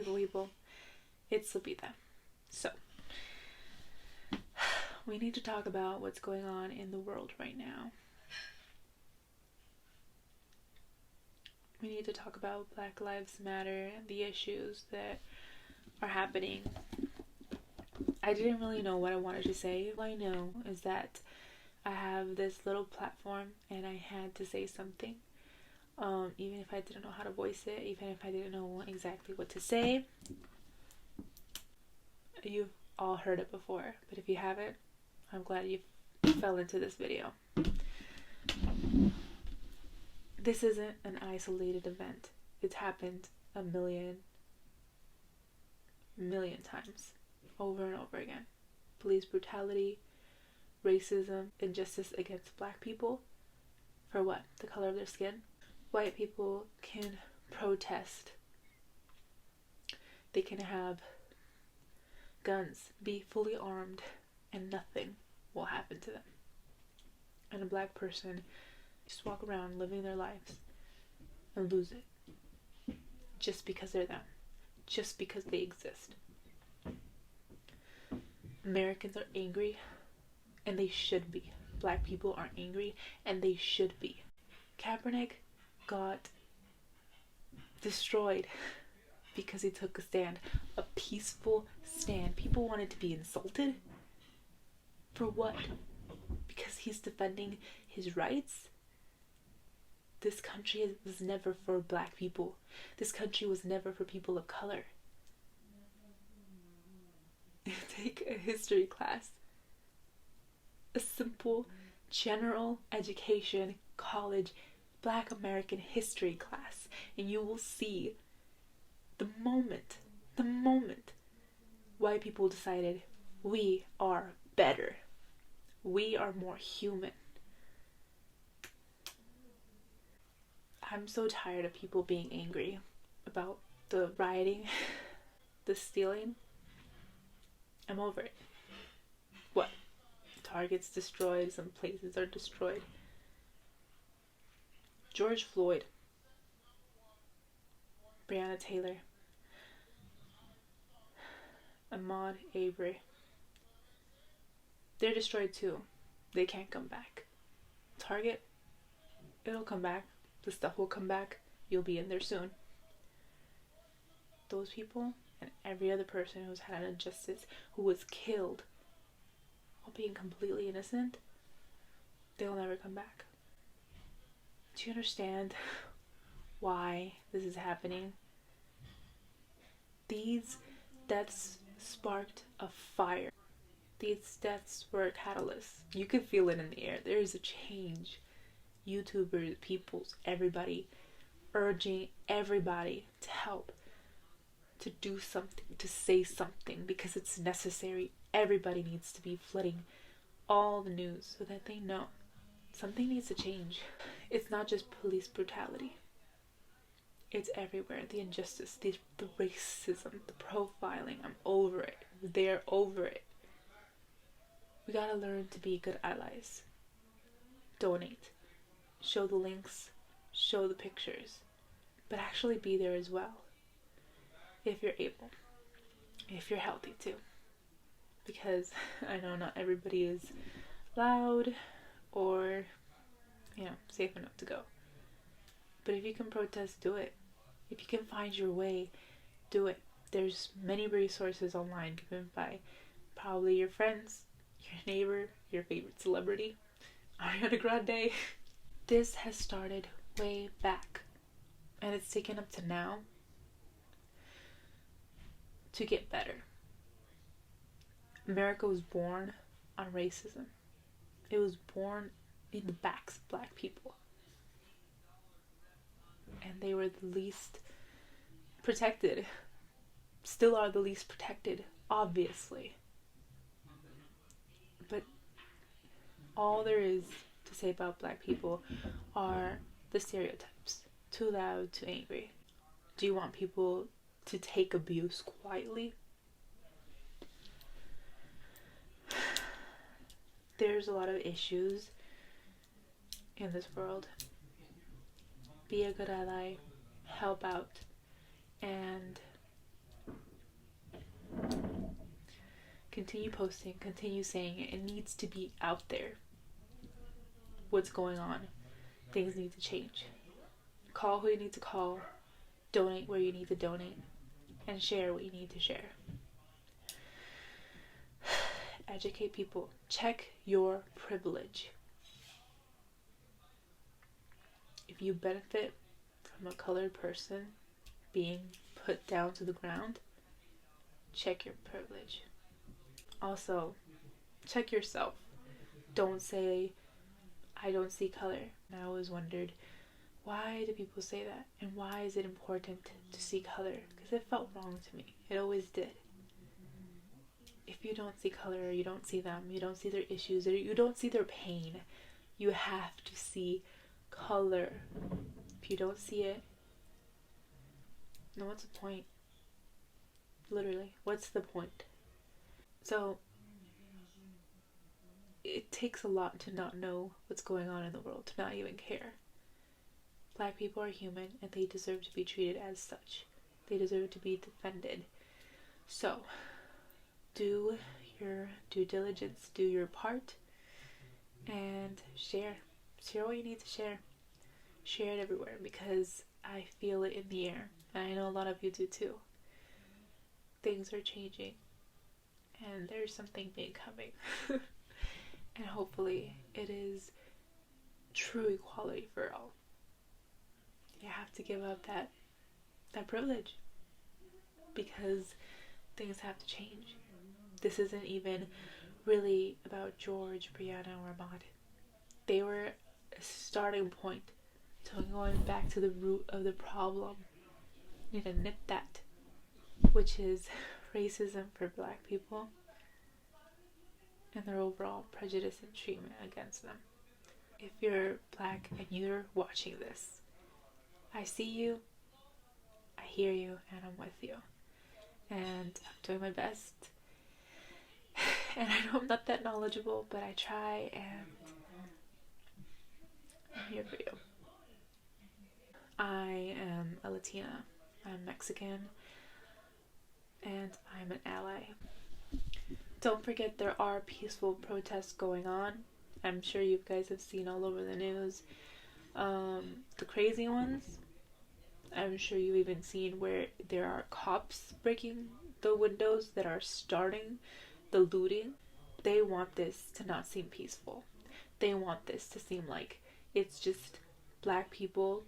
people, it's Lupita. So, we need to talk about what's going on in the world right now. We need to talk about Black Lives Matter and the issues that are happening. I didn't really know what I wanted to say. All I know is that I have this little platform and I had to say something. Even if I didn't know how to voice it, even if I didn't know exactly what to say. You've all heard it before, but if you haven't, I'm glad you fell into this video. This isn't an isolated event. It's happened a million times, over and over again. Police brutality, racism, injustice against black people. For what? The color of their skin? White people can protest. They can have guns, be fully armed, and nothing will happen to them. And a black person just walk around living their lives and lose it just because they're them, just because they exist. Americans are angry, and they should be. Black people are angry, and they should be. Kaepernick got destroyed because he took a stand, a peaceful stand. People wanted to be insulted. For what? Because he's defending his rights? This country was never for black people. This country was never for people of color. Take a history class. A simple, general education, college, Black American history class, and you will see the moment white people decided we are better. We are more human. I'm so tired of people being angry about the rioting, the stealing. I'm over it. What? Targets destroyed, some places are destroyed. George Floyd, Breonna Taylor, Ahmaud Arbery. They're destroyed too. They can't come back. Target, it'll come back. The stuff will come back. You'll be in there soon. Those people and every other person who's had an injustice, who was killed, while being completely innocent, they'll never come back. Do you understand why this is happening? These deaths sparked a fire. These deaths were a catalyst. You could feel it in the air. There is a change. YouTubers, peoples, everybody, urging everybody to help, to do something, to say something, because it's necessary. Everybody needs to be flooding all the news so that they know something needs to change. It's not just police brutality. It's everywhere. The injustice, the racism, the profiling. I'm over it. They're over it. We gotta learn to be good allies. Donate. Show the links. Show the pictures. But actually be there as well. If you're able. If you're healthy too. Because I know not everybody is loud or, safe enough to go. But if you can protest, do it. If you can find your way, do it. There's many resources online given by probably your friends, your neighbor, your favorite celebrity, Ariana Grande. This has started way back, and it's taken up to now to get better. America was born on racism. It was born in the backs of black people. And they were the least protected. Still are the least protected, obviously. But all there is to say about black people are the stereotypes. Too loud, too angry. Do you want people to take abuse quietly? There's a lot of issues in this world. Be a good ally, help out, and Continue posting, continue saying it. It needs to be out there. What's going on? Things need to change. Call who you need to call, donate where you need to donate, and share what you need to share. Educate people. Check your privilege. If you benefit from a colored person being put down to the ground, check your privilege. Also, check yourself. Don't say, I don't see color. And I always wondered, why do people say that? And why is it important to see color? Because it felt wrong to me. It always did. If you don't see color, you don't see them, you don't see their issues, or you don't see their pain, you have to see color. If you don't see it, then what's the point? Literally, what's the point? So, it takes a lot to not know what's going on in the world, to not even care. Black people are human, and they deserve to be treated as such. They deserve to be defended. So, do your due diligence, do your part, and share what you need to share. Share it everywhere, because I feel it in the air, and I know a lot of you do too. Things are changing, and there's something big coming. And hopefully it is true equality for all. You have to give up that privilege, because things have to change. This isn't even really about George, Brianna, or Ahmad. They were a starting point to going back to the root of the problem. You need to nip that, which is racism for Black people and their overall prejudice and treatment against them. If you're Black and you're watching this, I see you, I hear you, and I'm with you. And I'm doing my best. And I know I'm not that knowledgeable, but I try, and I'm here for you. I am a Latina, I'm Mexican, and I'm an ally. Don't forget, there are peaceful protests going on. I'm sure you guys have seen all over the news. The crazy ones, I'm sure you've even seen where there are cops breaking the windows that are starting the looting. They want this to not seem peaceful. They want this to seem like it's just Black people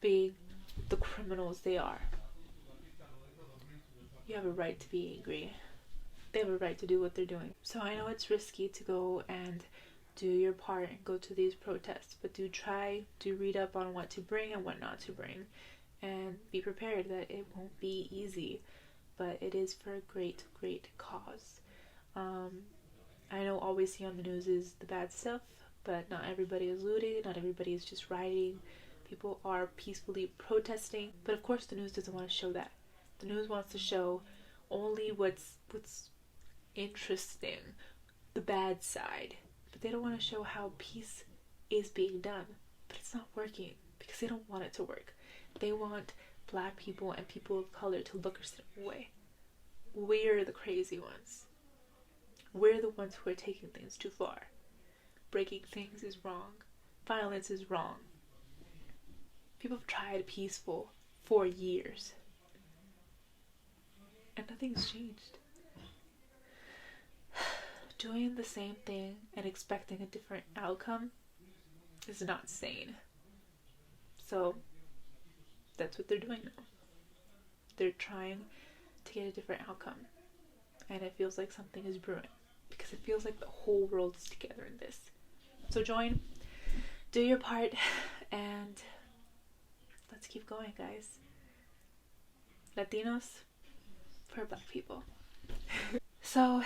being the criminals they are. You have a right to be angry. They have a right to do what they're doing. So I know it's risky to go and do your part and go to these protests, but do try to read up on what to bring and what not to bring, and be prepared that it won't be easy, but it is for a great, great cause. I know all we see on the news is the bad stuff, but not everybody is looting, not everybody is just rioting. People are peacefully protesting, but of course the news doesn't want to show that. The news wants to show only what's interesting, the bad side, but they don't want to show how peace is being done. But it's not working because they don't want it to work. They want Black people and people of color to look a certain way. We're the crazy ones. We're the ones who are taking things too far. Breaking things is wrong. Violence is wrong. People have tried peaceful for years, and nothing's changed. Doing the same thing and expecting a different outcome is not sane. So that's what they're doing now. They're trying to get a different outcome, and it feels like something is brewing, because it feels like the whole world is together in this. So join, do your part, and let's keep going, guys. Latinos for Black people. So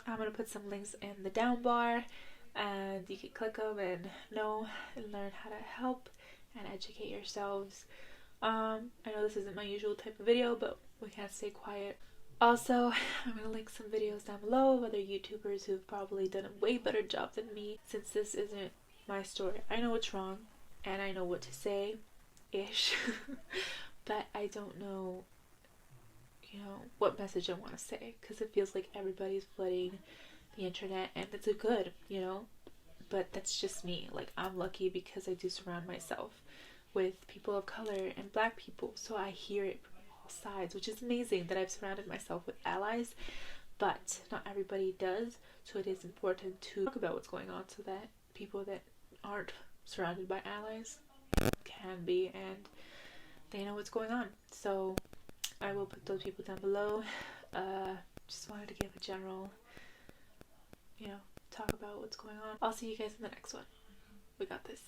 I'm going to put some links in the down bar, and you can click them and know and learn how to help and educate yourselves. I know this isn't my usual type of video, but we can't stay quiet. Also, I'm going to link some videos down below of other YouTubers who've probably done a way better job than me, since this isn't my story. I know what's wrong, and I know what to say, ish, but I don't know you know, what message I want to say, because it feels like everybody's flooding the internet, and it's a good, you know, but that's just me. Like, I'm lucky because I do surround myself with people of color and black people, so I hear it from all sides, which is amazing that I've surrounded myself with allies, but not everybody does. So it is important to talk about what's going on so that people that aren't surrounded by allies can be, and they know what's going on. So I will put those people down below. Just wanted to give a general, you know, talk about what's going on. I'll see you guys in the next one. We got this.